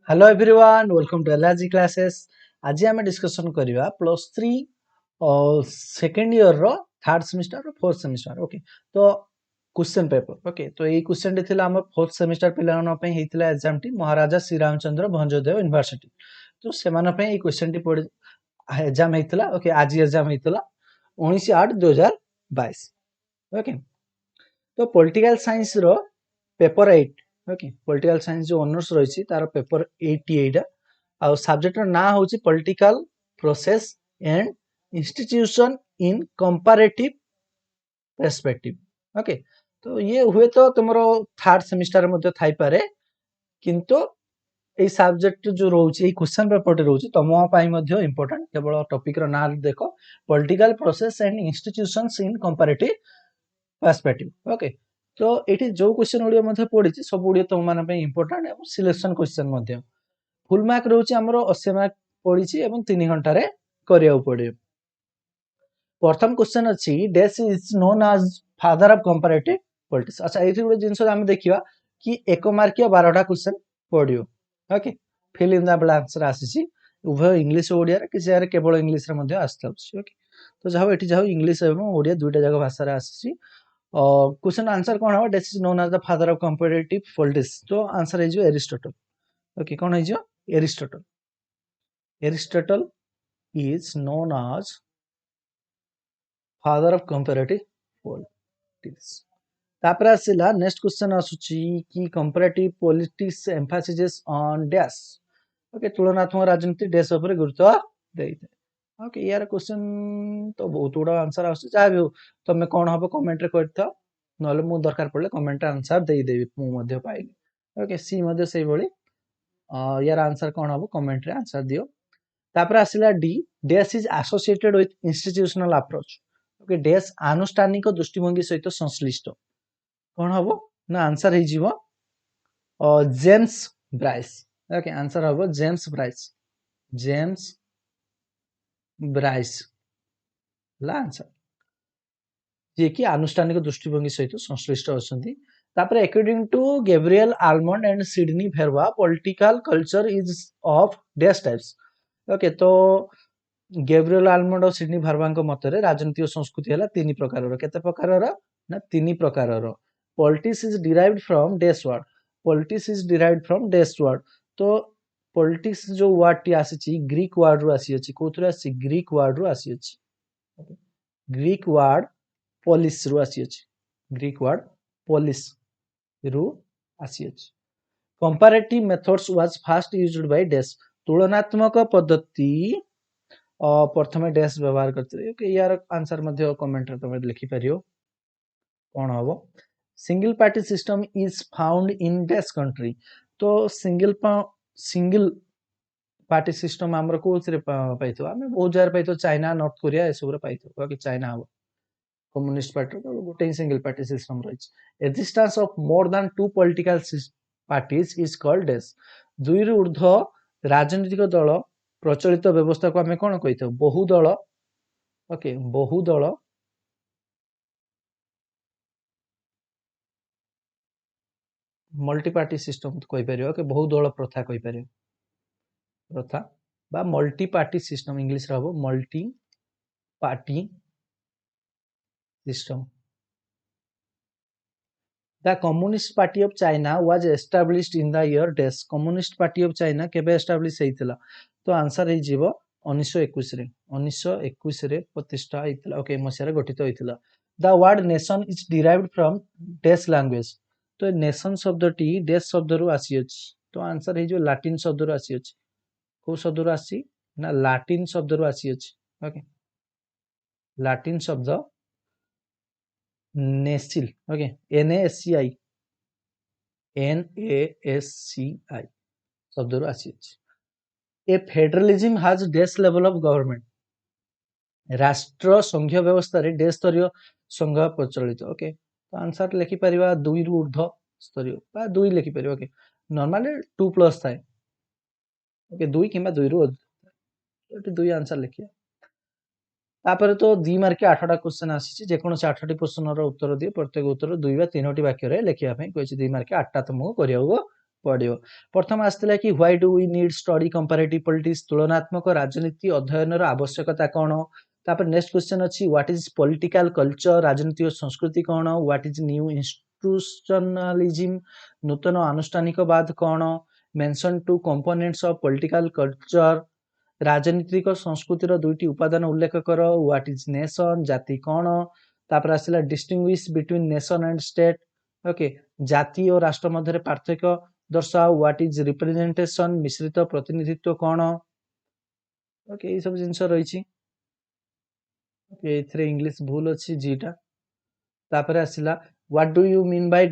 Hello everyone welcome to LRG classes. आज आम discussion करवा प्लस थ्री सेकेंड इयर रो third semester fourth semester. Okay तो question paper okay तो ये क्वेश्चन टी आम फोर्थ सेमिस्टर पिला एग्जाम टी महाराजा श्री रामचंद्र भंजदेव यूनिवर्सिटी। तो से क्वेश्चन टी पड़ एग्जाम होता ओके आज एग्जाम होता 19/8/2022। ओके तो पॉलिटिकल साइंस रो पेपर 8 ओके पॉलिटिकल साइंस जो ऑनर्स रही तार पेपर 88 आ सब्जेक्ट ना हूँ political process and institution in comparative perspective. Okay तो ये हुए तो तुम थर्ड सेमिस्टर मध्य थाई पारे किंतु এই सब्जेक्ट जो रोचे क्वेश्चन पेपर रोचे तुम इम्पोर्टेंट केवल टॉपिक रो ना देखो political process and institutions in comparative perspective. Okay तो ये जो क्वेश्चन गुड़िया पड़ी सब गुड़िया तुम मानी इंपोर्टाट और सिलेक्शन क्वेश्चन फुल मार्क रोचे आमर 80 मार्क पड़ी 3 घंटे करिया पड़े। प्रथम क्वेश्चन अच्छी dash is known as father of comparative politics. अच्छा ये गोटे जिनस आम देखा कि 1 मार्किया 12टा क्वेश्चन पड़ो। Okay fill in the blanks आसी उभय इंग्लिश और ओडिया किसी जगह केवल इंग्लिश आसता। ओके तो जाओ ये जाओ इंग्लिश और ओडिया दुईटा जाक भाषा आसी। क्वेश्चन आंसर कौन हम dash is known as the father of comparative politics तो आंसर है एरिस्टोटल। ओके कौन है Aristotle. Aristotle is known as father of comparative politics. तापर आसिला नेक्स्ट क्वेश्चन आसुची कि comparative politics emphasises on dash. Okay तुलनात्मक राजनीति डैश ऊपर गुरुत्व देइते। ओके यार क्वेश्चन तो बहुत गुड़ा आंसर आसुची जहाँ भी हो तुम कौन हम कमेंट रे करथो नले मु दरकार पड़ले कमेंट आंसर दे देबी मु मध्य पाइली। ओके सी मध्य सेही भली यार आंसर कौन हम कमेंट रे आंसर दियो। तापर आसिला the dash is associated with institutional approach. Okay dash आनुष्ठानिक दृष्टिभंगी सहित संश्लिष्ट कौन हम ना आंसर हो जेम्स ब्राइस। ओके आंसर हम James Bryce. James Bryce answer जी कि आनुष्ठानिक दृष्टिभंगी सहित संश्लिष्ट अच्छा। तापर according to Gabriel Almond and Sidney Verba political culture is of dash types. Okay तो गैब्रियल आलमंड और सिडनी भेरवा मतरे राजनीतिक संस्कृति है 3 प्रकार केते प्रकार ना 3 प्रकार। Politics is derived from dash word. Politics is derived from dash word तो पॉलिटिक्स जो वर्ड टी आसी ग्रीक वर्ड रु आसी कोथुर आसी ग्रीक वर्ड रु आसी ग्रीक वर्ड पोलिस रु आसी ग्रीक वर्ड पोलिस रु आसी। Comparative methods was first used by dash. तुलनात्मक पद्धति प्रथम डैश व्यवहार करते। ओके यार आंसर मध्य कमेंट रे तुम लिखि परियो कौन हम। Single party system is found in dash country तो सिंगल पार्टी सिस्टम आमर कोथरे पाइथो आमे बहुत जगह पाइथो चाइना नॉर्थ कोरिया एसबुरे पाइथो। ओके चाइना हम कम्युनिस्ट पार्टी तो गोटे सिंगल पार्टी सिस्टम रही। Existence of more than 2 political parties is called dash. 2 रु ऊर्ध्व राजनीतिक दल प्रचलित व्यवस्था को आमे कौन कही बहुदल। ओके बहुदल मल्टी पार्टी सिस्टम कही परियो कि बहुदल प्रथा कही परियो प्रथा बा मल्टी पार्टी सिस्टम इंग्लिश रे हबो multi party system. The communist party of China was established in the year dash. Communist party of China केबे एस्टाब्लिश हेइतिला तो आंसर हे जीवो 1921 रे 1921 रे प्रतिष्ठा हेइतिला। ओके मसिया रे गठित हेइतिला। The word nation is derived from dash language तो नेशन शब्द टी डैश शब्द रु आसी अछि तो आंसर हे जो लैटिन शब्द रु आसी अछि। को शब्द रु आसी ना लैटिन शब्द रु आसी अछि। ओके लैटिन शब्द नेसिल। ओके NASCI NASCI शब्द रु आसी अछि। A federalism has dash level of government. राष्ट्र संघीय व्यवस्था रे डैश स्तरीय संघ प्रचलित। ओके तो आंसर लिखि परिबा 2 रु ऊर्ध्व स्तरीय बा 2 लिखि परिबा। ओके नॉर्मली 2 प्लस थाए। ओके 2 किबा 2 रु तो 2 आंसर लिखिया। तापर तो 2 मार्क 8टा क्वेश्चन आसी जेकोन से 8टी प्रश्न रो उत्तर दिए प्रत्येक उत्तर 2 बा 3टी वाक्य रे लिखिया पई कहछि 2 मार्क 8टा तुमको करियागो पड़ियो प्रथम आसला कि why do we need study comparative politics तुलनात्मक राजनीति अध्ययन आवश्यकता कौन तापर नेक्स्ट क्वेश्चन अच्छी व्हाट इज पॉलिटिकल कल्चर राजनीति और संस्कृति कौन व्हाट इज न्यू इंस्टीट्यूशनलिज्म नूतन आनुष्ठानिकवाद कौन mention two components of political culture राजनीतिक संस्कृतिर दुईटी उपादान उल्लेख कर व्हाट इज नेशन जाति कौन तापर आसला distinguish between nation and state okay जाति और राष्ट्र मध्य पार्थक्य दर्शाओ व्हाट इज रिप्रेजेंटेशन मिश्रित प्रतिनिधित्व कौन ओके ये सब जिनस रही ओके इंग्लिश भूल अच्छी जीटा तापर आसला what do you mean by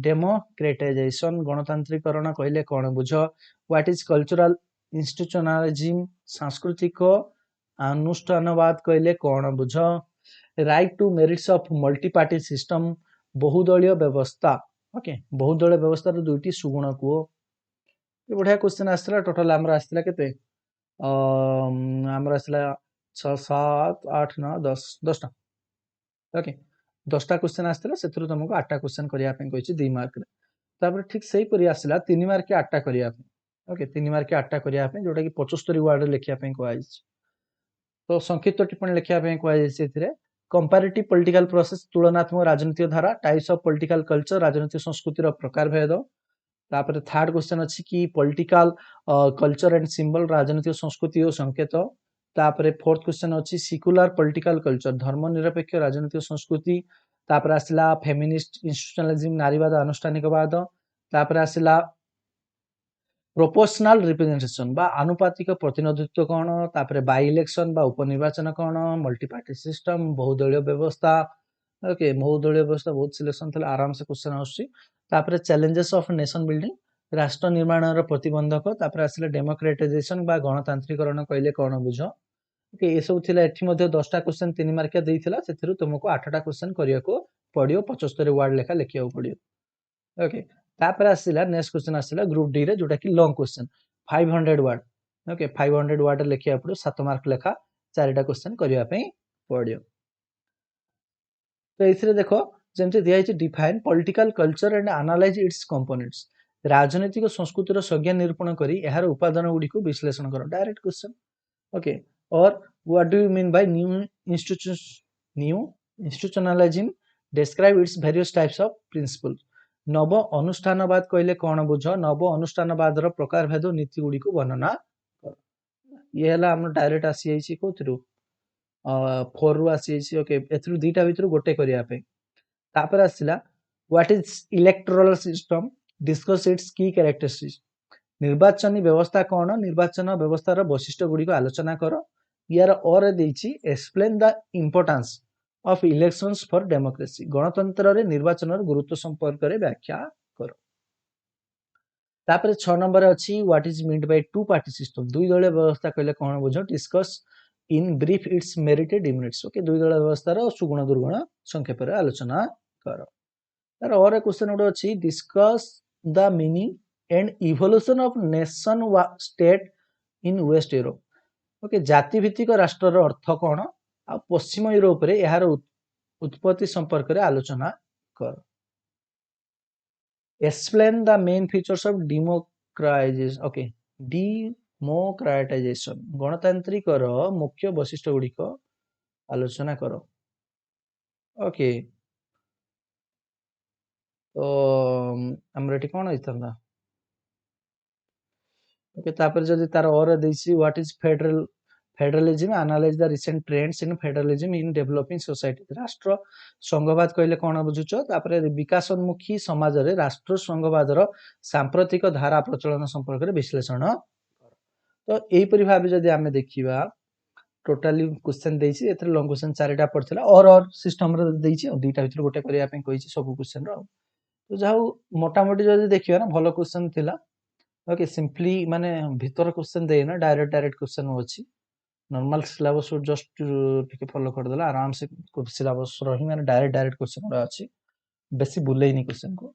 democratization गणतांत्रिकरण कहले कौन बुझ व्हाट इज कल्चरल इंस्टीट्यूशनलिज्म सांस्कृतिक अनुष्ठानवाद कहले कौन बुझ write two merits of multi party system बहुदलीय व्यवस्था ओके बहुदलीय व्यवस्था दुईटी सुगुण को बढ़िया क्वेश्चन आसला टोटल आमर आसला केते आमर आसला 6 7 8 9 10 10टा ओके 10टा क्वेश्चन आसला सेथुरु तुमको 8टा क्वेश्चन करिया पे कहिछि 2 मार्क रे तापर ठीक सही परि आसला 3 मार्क के 8टा करिया पे ओके 3 मार्क के 8टा करिया पे जोटा कि 75 वर्ड रे लिखिया पे कहैछि तो संक्षिप्त टिप्पणी लिखिया पे कहैछि एथिरे कंपैरेटिव पॉलिटिकल प्रोसेस तुलनात्मक राजनीतिक धारा टाइप्स ऑफ पॉलिटिकल कल्चर राजनीतिक संस्कृतिर प्रकार भेद तापर थर्ड क्वेश्चन अछि कि पॉलिटिकल कल्चर एंड सिंबल राजनीतिक संस्कृति और संकेत तापर फोर्थ क्वेश्चन अछि सेक्युलर पॉलिटिकल कल्चर धर्मनिरपेक्ष राजनीतिक संस्कृति तापर आसला फेमिनिस्ट इंस्टीट्यूशनलिज्म नारीवाद आनुष्ठानिकवाद तापर आसला प्रोपोर्शनल रिप्रेजेंटेशन बा आनुपातिक प्रतिनिधित्व कौन तापर बाय इलेक्शन बा उपनिर्वाचन कौन मल्टी पार्टी सिस्टम बहुदलीय व्यवस्था ओके बहुदलीय व्यवस्था बहुत सिलेक्शन थला आराम से क्वेश्चन आछि तापर चैलेंजेस ऑफ नेशन बिल्डिंग राष्ट्र निर्माण रो प्रतिबंधक तापर आसला डेमोक्रेटाइजेशन बा गणतांत्रिकरण कहले कौन बुझ ओके ये सब थिला एठी मध्ये 10टा क्वेश्चन 3 मार्किया देइथिला सेथिरु तुमको 8टा क्वेश्चन करिया को पडियो 75 वर्ड लेखा लिखिया पडियो ओके तापर आसला नेक्स्ट क्वेश्चन आसला ग्रुप डी रे जोटा कि long question 500 word okay 500 word लिखिया पडियो 7 मार्क लेखा 4टा क्वेश्चन करिया पे पडियो तो एथिरे देखो जेमते दिया है define political culture and analyse it's components राजनीतिक संस्कृतिर संज्ञा निरूपण करी एहार उपादान गुडी को विश्लेषण करो डायरेक्ट क्वेश्चन ओके और what do you mean by new institutionalism describe its various types of principle नव अनुष्ठानवाद कहले कौन बुझ नव अनुष्ठानवाद रो प्रकार भेद नीति गुडी को वर्णना कर ये हला हम डायरेक्ट आसी जाईची कोथरु 4 रु आसी जाईची ओके एथरु दीटा भितरु गोटे करिया पे तापर आसिला what is electoral system discuss its key characteristics निर्वाचन व्यवस्था कौन निर्वाचन व्यवस्था वैशिष्ट्य गुडी को आलोचना कर यार और देछि explain the importance of elections for democracy गणतंत्र रे निर्वाचन गुरुत्व संपर्क रे व्याख्या कर तापर 6 नंबर अछि what is meant by two party system दुई दलीय व्यवस्था कहले कोन बुझो discuss in brief it's merit demerits okay दुई दलीय व्यवस्था रो सुगुण दुर्गुण संक्षेप रे आलोचना कर तार और क्वेश्चन उडो अछि discuss the meaning and evolution of nation state in West Europe okay जाति भित्तिक राष्ट्र रो अर्थ कोन आ पश्चिम यूरोप रे यार उत्पत्ति संपर्क रे आलोचना कर explain the main features of democratization okay democratization गणतांत्रिक रो मुख्य वैशिष्ट्य गुडी को आलोचना करो ओके तो हमरेटी कोन होइतंदा ओके तापर जदि तार और देसी what is federalism analyse the recent trends in federalism in developing society राष्ट्र संघवाद कहले कोन बुझुचो तापर विकासोन्मुखी समाज रे राष्ट्र संघवाद रो सांप्रतिक धारा प्रचलन संपर्क रे विश्लेषण तो एई परि भाबे जदि हमें देखिबा टोटली क्वेश्चन देछि एथरे लॉन्ग क्वेश्चन 4टा पड़थिला और सिस्टम रे देछि दुईटा भितर गोटे करिया पे कहिछि सब क्वेश्चन रो तो जाऊ मोटा मोटी जदि देखिबा ना भलो क्वेश्चन थिला ओके सिंपली माने भीतर क्वेश्चन देना डायरेक्ट क्वेश्चन अछि नॉर्मल सिलेबस जस्ट टिके फॉलो कर देला आराम से सिलेबस रही माने डायरेक्ट क्वेश्चन उडा अछि बेसी बुलेइनी क्वेश्चन को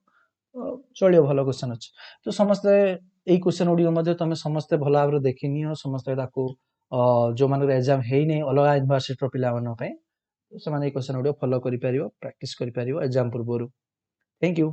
चलियो भलो क्वेश्चन अछि तो समस्त एई क्वेश्चन ओडियो मध्ये तमे समस्त भलो आबरे देखिनियो समस्त ताको जो माने एग्जाम हेई नै अलगा यूनिवर्सिटी पिला मन पे तो समान ए क्वेश्चन ओडियो फॉलो करि परियो प्रैक्टिस करि परियो एग्जाम पूर्वरु थैंक यू।